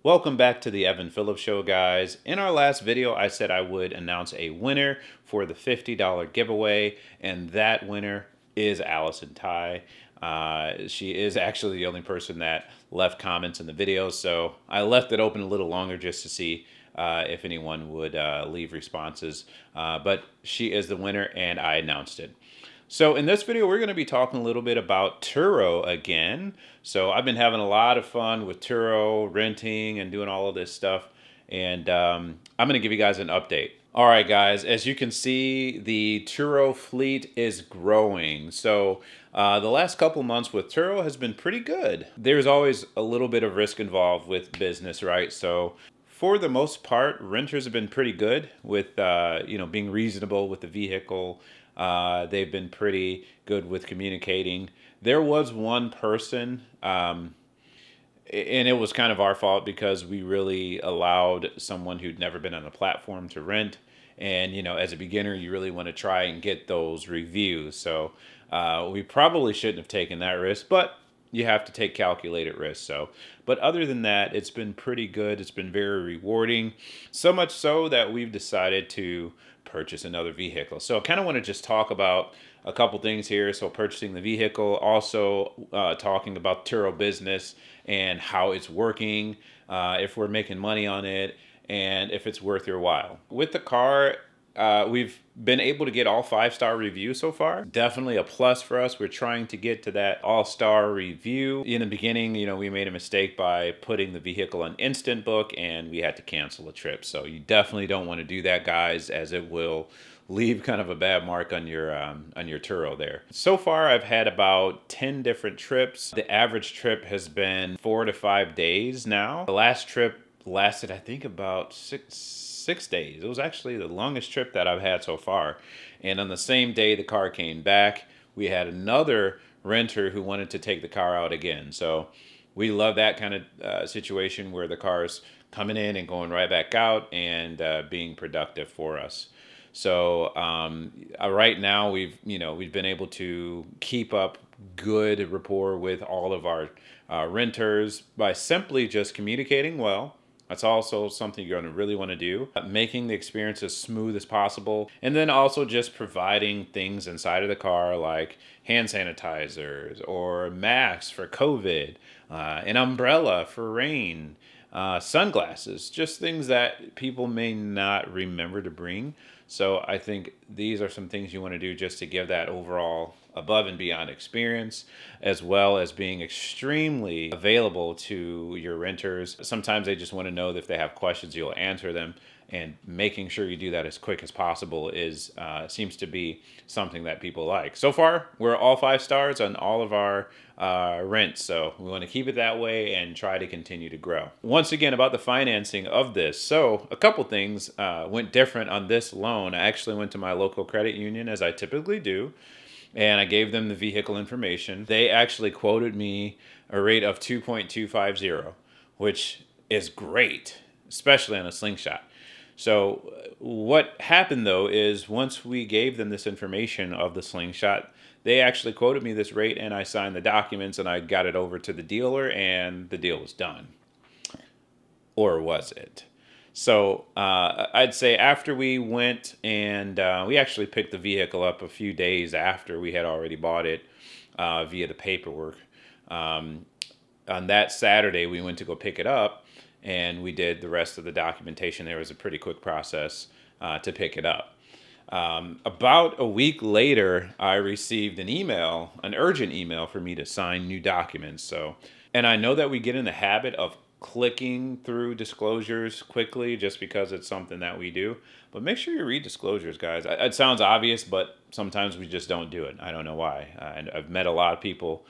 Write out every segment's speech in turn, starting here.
Welcome back to the Evan Phillips Show, guys. In our last video, I said I would announce a winner for the $50 giveaway, and that winner is Allison Ty. She is actually the only person that left comments in the video, so I left it open a little longer just to see if anyone would leave responses. But she is the winner, and I announced it. So in this video, we're going to be talking a little bit about Turo again. So I've been having a lot of fun with Turo, renting and doing all of this stuff. And I'm going to give you guys an update. All right, guys, as you can see, the Turo fleet is growing. So the last couple months with Turo has been pretty good. There's always a little bit of risk involved with business, right? So for the most part, renters have been pretty good with, being reasonable with the vehicle. They've been pretty good with communicating. There was one person, and it was kind of our fault because we really allowed someone who'd never been on the platform to rent. And, as a beginner, you really want to try and get those reviews. So we probably shouldn't have taken that risk, but you have to take calculated risks. But other than that, it's been pretty good. It's been very rewarding. So much so that we've decided to purchase another vehicle. So I kind of want to just talk about a couple things here. So purchasing the vehicle, also talking about Turo business and how it's working, if we're making money on it, and if it's worth your while. With the car, we've been able to get all 5-star reviews so far. Definitely a plus for us. We're trying to get to that all-star review. In the beginning, we made a mistake by putting the vehicle on instant book and we had to cancel a trip. So you definitely don't want to do that, guys, as it will leave kind of a bad mark on your Turo there. So far, I've had about 10 different trips. The average trip has been 4 to 5 days now. The last trip lasted, I think, about six days. It was actually the longest trip that I've had so far. And on the same day the car came back, we had another renter who wanted to take the car out again. So we love that kind of situation where the car's coming in and going right back out and being productive for us. So right now we've been able to keep up good rapport with all of our renters by simply just communicating well. That's also something you're going to really want to do. Making the experience as smooth as possible. And then also just providing things inside of the car like hand sanitizers or masks for COVID, an umbrella for rain, sunglasses, just things that people may not remember to bring. So I think these are some things you want to do just to give that overall above and beyond experience, as well as being extremely available to your renters. Sometimes they just want to know that if they have questions, you'll answer them, and making sure you do that as quick as possible seems to be something that people like. So far, we're all 5 stars on all of our rents, so we want to keep it that way and try to continue to grow. Once again, about the financing of this. So a couple things went different on this loan. I actually went to my local credit union, as I typically do, and I gave them the vehicle information. They actually quoted me a rate of 2.250, which is great, especially on a Slingshot. So what happened, though, is once we gave them this information of the Slingshot, they actually quoted me this rate, and I signed the documents, and I got it over to the dealer, and the deal was done. Or was it? So I'd say after we went and we actually picked the vehicle up a few days after we had already bought it via the paperwork. On that Saturday, we went to go pick it up, and we did the rest of the documentation. There was a pretty quick process to pick it up. About a week later, I received an urgent email for me to sign new documents. And I know that we get in the habit of clicking through disclosures quickly just because it's something that we do. But make sure you read disclosures, guys. It sounds obvious, but sometimes we just don't do it. I don't know why. And I've met a lot of people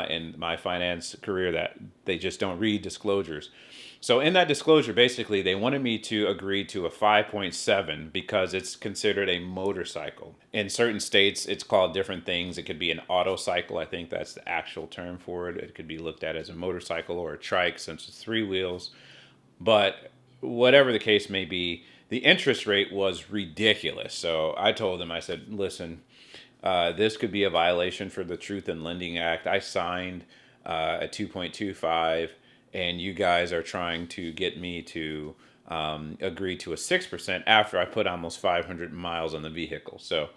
in my finance career that they just don't read disclosures. So in that disclosure, basically, they wanted me to agree to a 5.7 because it's considered a motorcycle. In certain states, it's called different things. It could be an autocycle. I think that's the actual term for it. It could be looked at as a motorcycle or a trike since it's 3 wheels. But whatever the case may be, the interest rate was ridiculous. So I told them, I said, listen, this could be a violation for the Truth in Lending Act. I signed a 2.25 and you guys are trying to get me to agree to a 6% after I put almost 500 miles on the vehicle. So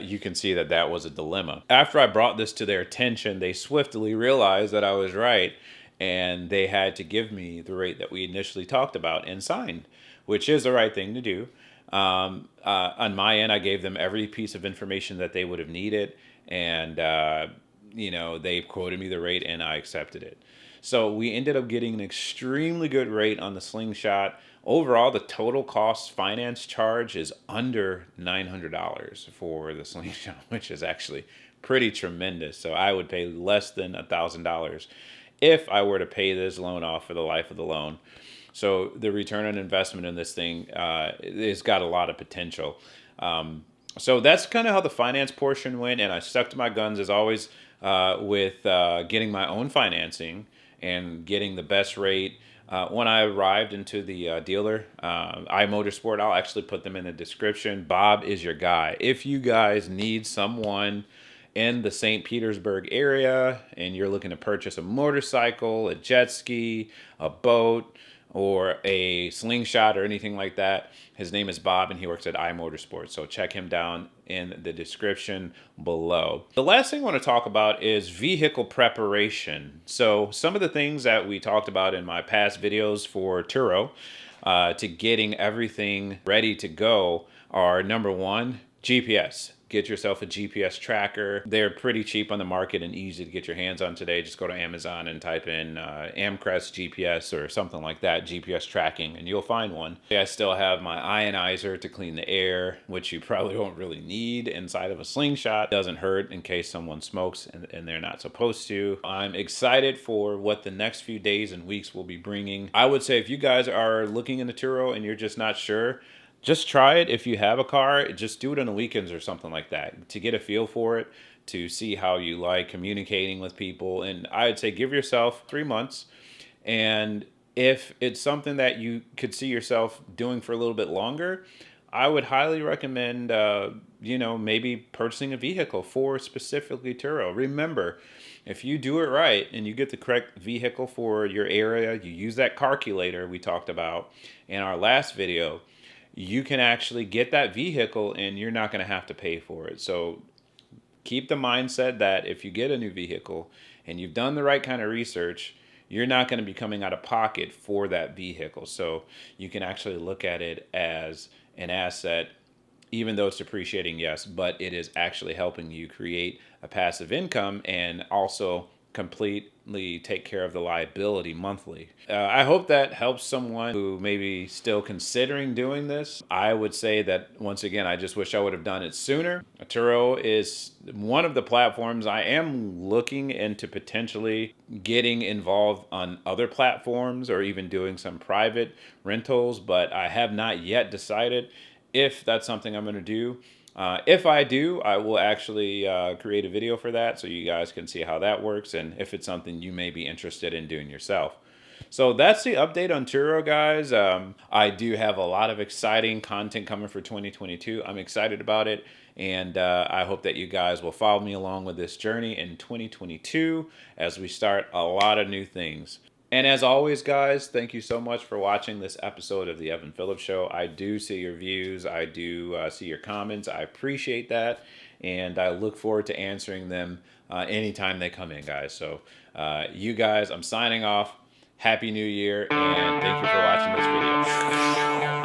you can see that that was a dilemma. After I brought this to their attention, they swiftly realized that I was right, and they had to give me the rate that we initially talked about and signed, which is the right thing to do. On my end, I gave them every piece of information that they would have needed, and they quoted me the rate, and I accepted it. So we ended up getting an extremely good rate on the Slingshot. Overall, the total cost finance charge is under $900 for the Slingshot, which is actually pretty tremendous. So I would pay less than $1,000 if I were to pay this loan off for the life of the loan. So the return on investment in this thing has got a lot of potential. So that's kind of how the finance portion went, and I stuck to my guns as always with getting my own financing and getting the best rate. When I arrived into the dealer, iMotorsport, I'll actually put them in the description. Bob is your guy. If you guys need someone in the St. Petersburg area and you're looking to purchase a motorcycle, a jet ski, a boat, or a Slingshot or anything like that, his name is Bob and he works at iMotorsport. So check him down in the description below. The last thing I want to talk about is vehicle preparation. So some of the things that we talked about in my past videos for Turo to getting everything ready to go are, number one, GPS. Get yourself a GPS tracker. They're pretty cheap on the market and easy to get your hands on today. Just go to Amazon and type in Amcrest GPS or something like that, GPS tracking, and you'll find one. I still have my ionizer to clean the air, which you probably won't really need inside of a Slingshot. Doesn't hurt in case someone smokes and they're not supposed to. I'm excited for what the next few days and weeks will be bringing. I would say if you guys are looking into Turo and you're just not sure, just try it. If you have a car, just do it on the weekends or something like that to get a feel for it, to see how you like communicating with people. And I'd say give yourself 3 months. And if it's something that you could see yourself doing for a little bit longer, I would highly recommend, maybe purchasing a vehicle for specifically Turo. Remember, if you do it right and you get the correct vehicle for your area, you use that calculator we talked about in our last video, you can actually get that vehicle and you're not going to have to pay for it. So keep the mindset that if you get a new vehicle and you've done the right kind of research, you're not going to be coming out of pocket for that vehicle. So you can actually look at it as an asset, even though it's depreciating, yes, but it is actually helping you create a passive income and also completely take care of the liability monthly. I hope that helps someone who may be still considering doing this. I would say that, once again, I just wish I would have done it sooner. Turo is one of the platforms I am looking into potentially getting involved on other platforms or even doing some private rentals, but I have not yet decided if that's something I'm going to do. If I do, I will actually create a video for that so you guys can see how that works and if it's something you may be interested in doing yourself. So that's the update on Turo, guys. I do have a lot of exciting content coming for 2022. I'm excited about it, and I hope that you guys will follow me along with this journey in 2022 as we start a lot of new things. And as always, guys, thank you so much for watching this episode of the Evan Phillips Show. I do see your views. I do see your comments. I appreciate that. And I look forward to answering them anytime they come in, guys. So you guys, I'm signing off. Happy New Year, and thank you for watching this video.